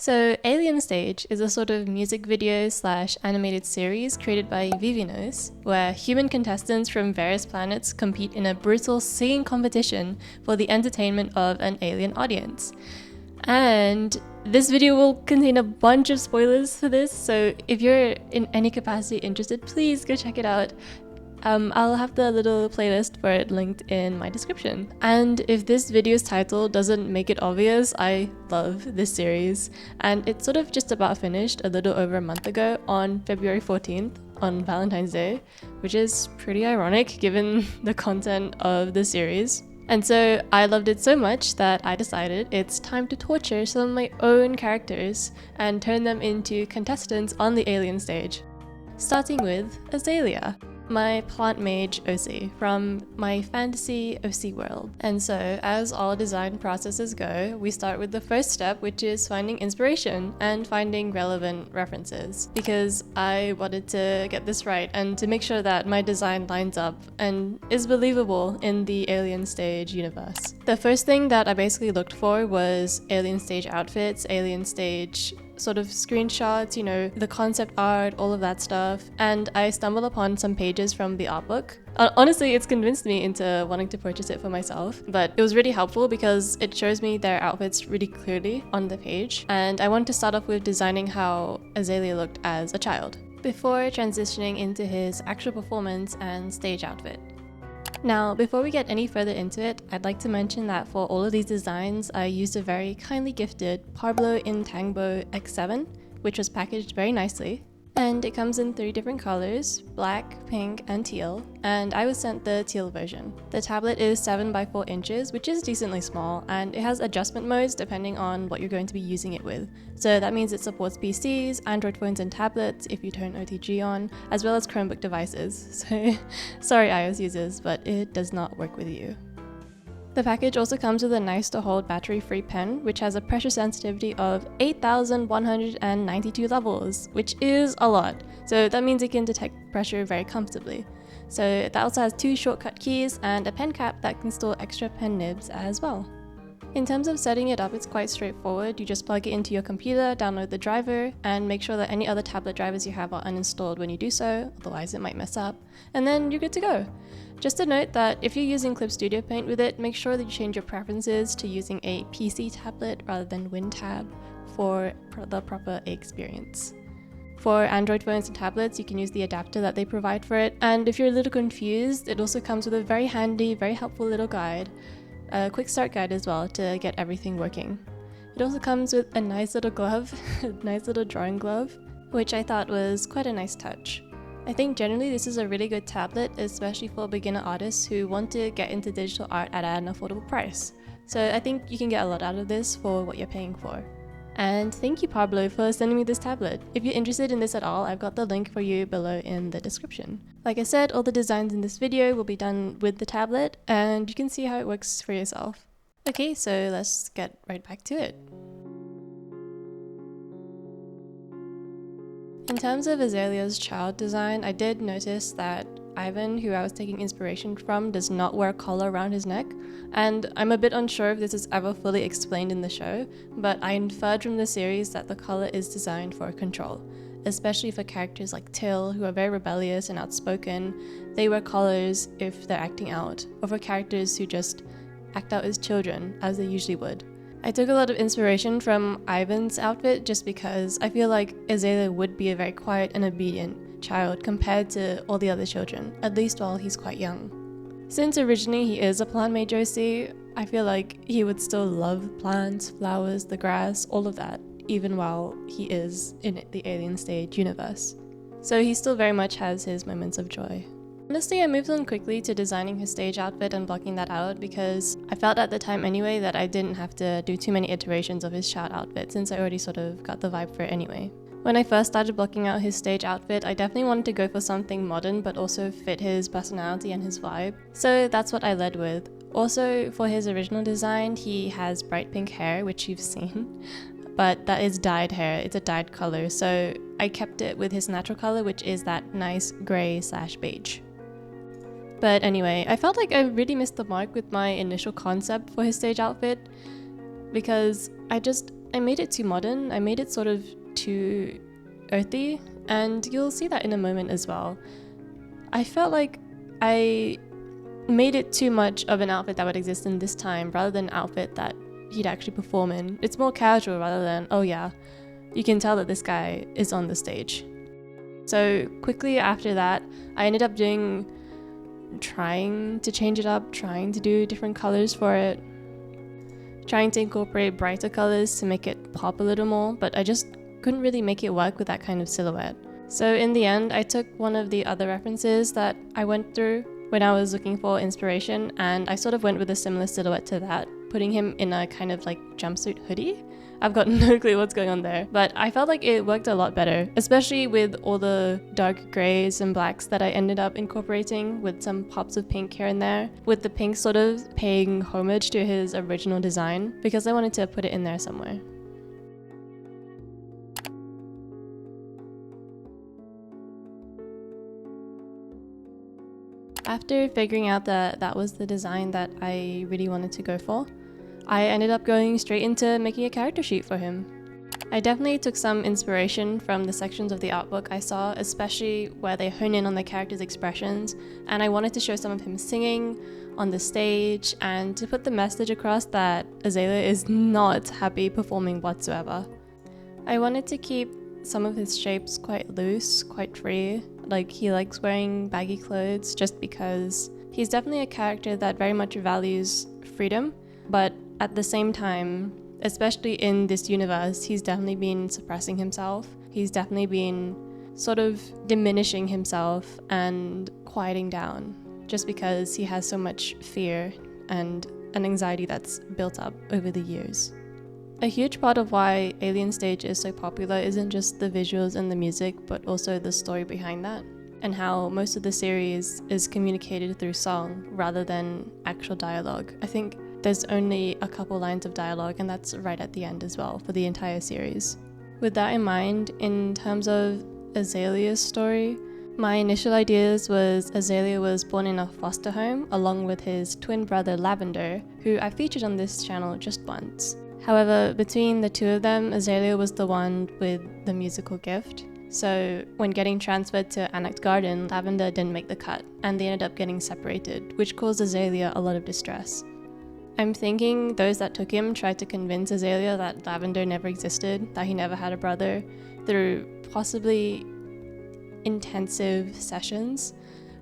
So Alien Stage is a sort of music video / animated series created by Vivinos, where human contestants from various planets compete in a brutal singing competition for the entertainment of an alien audience. And this video will contain a bunch of spoilers for this, so if you're in any capacity interested, please go check it out. I'll have the little playlist for it linked in my description. And if this video's title doesn't make it obvious, I love this series. And it's sort of just about finished a little over a month ago on February 14th on Valentine's Day, which is pretty ironic given the content of the series. And so I loved it so much that I decided it's time to torture some of my own characters and turn them into contestants on the Alien Stage. Starting with Azalea, my plant mage OC from my fantasy OC world. And so, as all design processes go, we start with the first step, which is finding inspiration and finding relevant references, because I wanted to get this right and to make sure that my design lines up and is believable in the Alien Stage universe. The first thing that I basically looked for was Alien Stage outfits, Alien Stage sort of screenshots, you know, the concept art, all of that stuff, and I stumbled upon some pages from the art book. Honestly, it's convinced me into wanting to purchase it for myself, but it was really helpful because it shows me their outfits really clearly on the page, and I wanted to start off with designing how Azalea looked as a child, before transitioning into his actual performance and stage outfit. Now, before we get any further into it, I'd like to mention that for all of these designs, I used a very kindly gifted Parblo Intangbo X7, which was packaged very nicely. And it comes in 3 different colors, black, pink, and teal, and I was sent the teal version. The tablet is 7 by 4 inches, which is decently small, and it has adjustment modes depending on what you're going to be using it with. So that means it supports PCs, Android phones and tablets if you turn OTG on, as well as Chromebook devices. So sorry iOS users, but it does not work with you. The package also comes with a nice to hold battery-free pen, which has a pressure sensitivity of 8,192 levels, which is a lot. So that means it can detect pressure very comfortably. So it also has 2 shortcut keys and a pen cap that can store extra pen nibs as well. In terms of setting it up, it's quite straightforward. You just plug it into your computer, download the driver, and make sure that any other tablet drivers you have are uninstalled when you do so, otherwise it might mess up, and then you're good to go. Just a note that if you're using Clip Studio Paint with it, make sure that you change your preferences to using a PC tablet rather than WinTab for the proper experience. For Android phones and tablets, you can use the adapter that they provide for it, and if you're a little confused, it also comes with a very handy, very helpful little guide, a quick start guide as well to get everything working. It also comes with a nice little glove, a nice little drawing glove, which I thought was quite a nice touch. I think generally this is a really good tablet, especially for beginner artists who want to get into digital art at an affordable price. So I think you can get a lot out of this for what you're paying for. And thank you Parblo for sending me this tablet. If you're interested in this at all, I've got the link for you below in the description. Like I said, all the designs in this video will be done with the tablet, and you can see how it works for yourself. Okay, so let's get right back to it. In terms of Azalea's child design, I did notice that Ivan, who I was taking inspiration from, does not wear a collar around his neck, and I'm a bit unsure if this is ever fully explained in the show, but I inferred from the series that the collar is designed for control, especially for characters like Till, who are very rebellious and outspoken. They wear collars if they're acting out, or for characters who just act out as children, as they usually would. I took a lot of inspiration from Ivan's outfit just because I feel like Azalea would be a very quiet and obedient child compared to all the other children, at least while he's quite young. Since originally he is a plant mage OC, I feel like he would still love plants, flowers, the grass, all of that, even while he is in the Alien Stage universe. So he still very much has his moments of joy. Honestly, I moved on quickly to designing his stage outfit and blocking that out because I felt at the time anyway that I didn't have to do too many iterations of his child outfit since I already sort of got the vibe for it anyway. When I first started blocking out his stage outfit, I definitely wanted to go for something modern but also fit his personality and his vibe, so that's what I led with. Also, for his original design, he has bright pink hair, which you've seen, but that is dyed hair, it's a dyed color, so I kept it with his natural color, which is that nice grey/beige. But anyway, I felt like I really missed the mark with my initial concept for his stage outfit because I just I made it too modern. I made it sort of too earthy, and you'll see that in a moment as well. I felt like I made it too much of an outfit that would exist in this time rather than an outfit that he'd actually perform in. It's more casual rather than, oh yeah, you can tell that this guy is on the stage. So quickly after that, I ended up trying to change it up, trying to do different colors for it, trying to incorporate brighter colors to make it pop a little more, but I just couldn't really make it work with that kind of silhouette. So in the end, I took one of the other references that I went through when I was looking for inspiration, and I sort of went with a similar silhouette to that, putting him in a kind of like jumpsuit hoodie. I've got no clue what's going on there, but I felt like it worked a lot better, especially with all the dark grays and blacks that I ended up incorporating with some pops of pink here and there, with the pink sort of paying homage to his original design because I wanted to put it in there somewhere. After figuring out that that was the design that I really wanted to go for, I ended up going straight into making a character sheet for him. I definitely took some inspiration from the sections of the art book I saw, especially where they hone in on the character's expressions, and I wanted to show some of him singing on the stage and to put the message across that Azalea is not happy performing whatsoever. I wanted to keep some of his shapes quite loose, quite free, like he likes wearing baggy clothes just because he's definitely a character that very much values freedom, but at the same time, especially in this universe, he's definitely been suppressing himself. He's definitely been sort of diminishing himself and quieting down just because he has so much fear and an anxiety that's built up over the years. A huge part of why Alien Stage is so popular isn't just the visuals and the music, but also the story behind that, and how most of the series is communicated through song rather than actual dialogue. I think there's only a couple lines of dialogue, and that's right at the end as well for the entire series. With that in mind, in terms of Azalea's story, my initial ideas was Azalea was born in a foster home along with his twin brother Lavender, who I featured on this channel just once. However, between the two of them, Azalea was the one with the musical gift. So when getting transferred to Annex Garden, Lavender didn't make the cut, and they ended up getting separated, which caused Azalea a lot of distress. I'm thinking those that took him tried to convince Azalea that Lavender never existed, that he never had a brother, through possibly intensive sessions,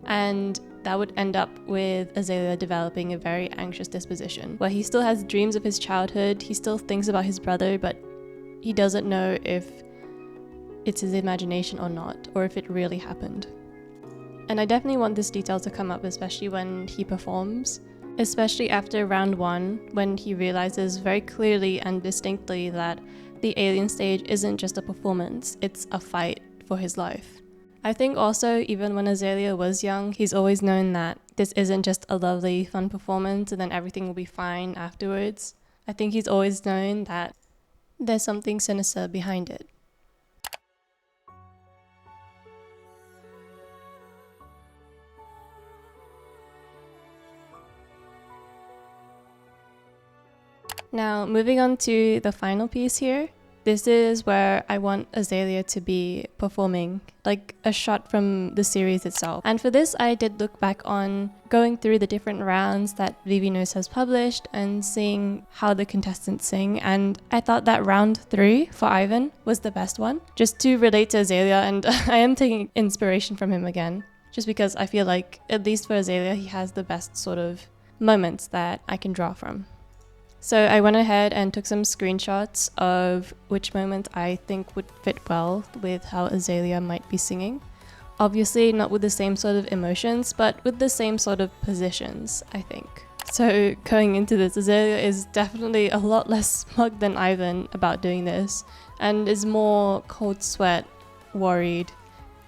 and that would end up with Azalea developing a very anxious disposition, where he still has dreams of his childhood, he still thinks about his brother, but he doesn't know if it's his imagination or not, or if it really happened. And I definitely want this detail to come up, especially when he performs, especially after round 1, when he realizes very clearly and distinctly that the Alien Stage isn't just a performance, it's a fight for his life. I think also, even when Azalea was young, he's always known that this isn't just a lovely, fun performance and then everything will be fine afterwards. I think he's always known that there's something sinister behind it. Now, moving on to the final piece here. This is where I want Azalea to be performing, like a shot from the series itself. And for this, I did look back on going through the different rounds that Vivino's has published and seeing how the contestants sing. And I thought that round 3 for Ivan was the best one, just to relate to Azalea. And I am taking inspiration from him again, just because I feel like, at least for Azalea, he has the best sort of moments that I can draw from. So I went ahead and took some screenshots of which moment I think would fit well with how Azalea might be singing. Obviously not with the same sort of emotions, but with the same sort of positions, I think. So going into this, Azalea is definitely a lot less smug than Ivan about doing this, and is more cold sweat, worried,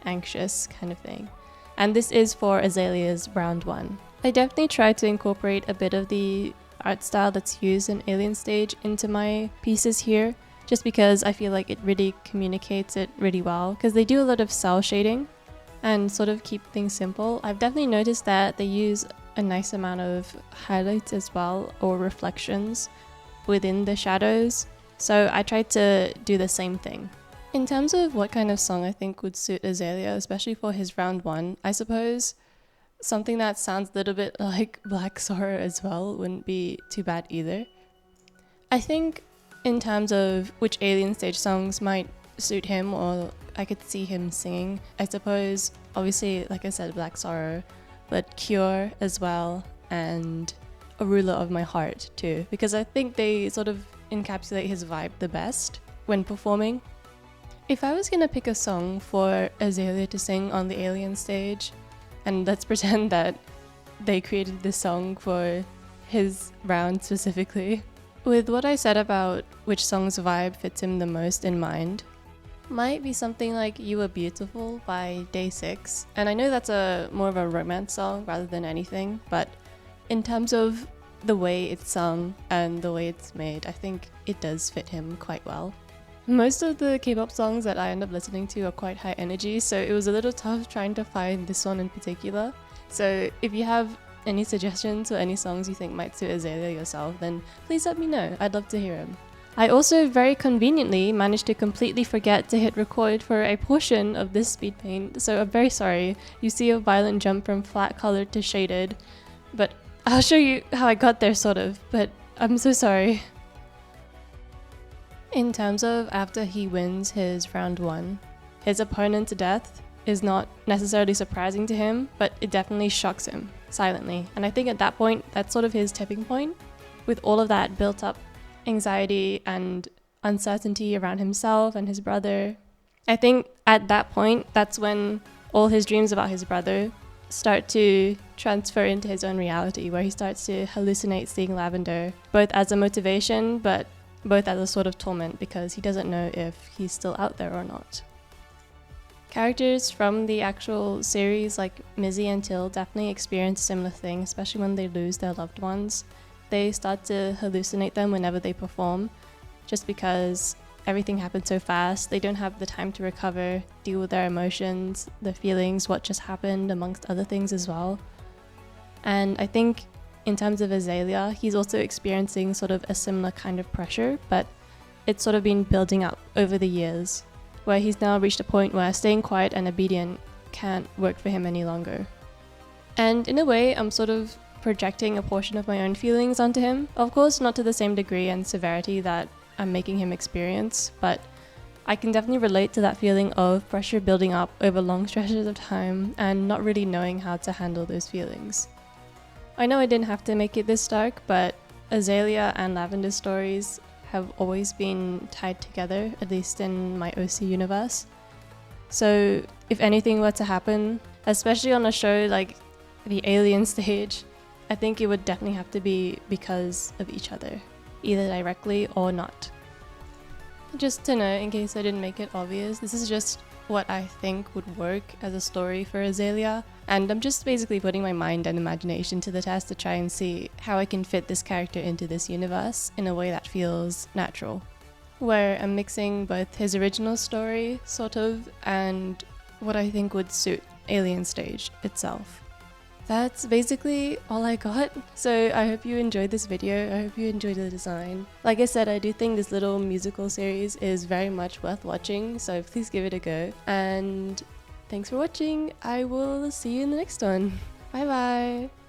anxious kind of thing. And this is for Azalea's round 1. I definitely tried to incorporate a bit of the art style that's used in Alien Stage into my pieces here, just because I feel like it really communicates it really well, because they do a lot of cell shading and sort of keep things simple. I've definitely noticed that they use a nice amount of highlights as well, or reflections within the shadows, So I tried to do the same thing. In terms of what kind of song I think would suit Azalea, especially for his round 1, I suppose something that sounds a little bit like Black Sorrow as well wouldn't be too bad either. I think in terms of which Alien Stage songs might suit him or I could see him singing, I suppose obviously, like I said, Black Sorrow, but Cure as well, and A Ruler of My Heart too, because I think they sort of encapsulate his vibe the best when performing. If I was gonna pick a song for Azalea to sing on the Alien Stage, and let's pretend that they created this song for his round specifically, with what I said about which song's vibe fits him the most in mind, might be something like You Were Beautiful by Day 6. And I know that's more of a romance song rather than anything, but in terms of the way it's sung and the way it's made, I think it does fit him quite well. Most of the K-pop songs that I end up listening to are quite high energy, so it was a little tough trying to find this one in particular. So if you have any suggestions or any songs you think might suit Azalea yourself, then please let me know. I'd love to hear them. I also very conveniently managed to completely forget to hit record for a portion of this speed paint, so I'm very sorry. You see a violent jump from flat colored to shaded, but I'll show you how I got there sort of, but I'm so sorry. In terms of after he wins his round 1, his opponent's death is not necessarily surprising to him, but it definitely shocks him silently. And I think at that point, that's sort of his tipping point. With all of that built up anxiety and uncertainty around himself and his brother, I think at that point, that's when all his dreams about his brother start to transfer into his own reality, where he starts to hallucinate seeing Lavender, both as a motivation, but both as a sort of torment because he doesn't know if he's still out there or not. Characters from the actual series like Mizzy and Till definitely experience a similar thing, especially when they lose their loved ones. They start to hallucinate them whenever they perform, just because everything happens so fast. They don't have the time to recover, deal with their emotions, their feelings, what just happened, amongst other things as well. And I think in terms of Azalea, he's also experiencing sort of a similar kind of pressure, but it's sort of been building up over the years, where he's now reached a point where staying quiet and obedient can't work for him any longer. And in a way, I'm sort of projecting a portion of my own feelings onto him. Of course, not to the same degree and severity that I'm making him experience, but I can definitely relate to that feeling of pressure building up over long stretches of time and not really knowing how to handle those feelings. I know I didn't have to make it this dark, but Azalea and Lavender's stories have always been tied together, at least in my OC universe. So if anything were to happen, especially on a show like the Alien Stage, I think it would definitely have to be because of each other, either directly or not. Just to know, in case I didn't make it obvious, this is just what I think would work as a story for Azalea, and I'm just basically putting my mind and imagination to the test to try and see how I can fit this character into this universe in a way that feels natural, where I'm mixing both his original story, sort of, and what I think would suit Alien Stage itself. That's basically all I got, so I hope you enjoyed this video. I hope you enjoyed the design. Like I said, I do think this little musical series is very much worth watching, so please give it a go. And thanks for watching. I will see you in the next one. Bye bye!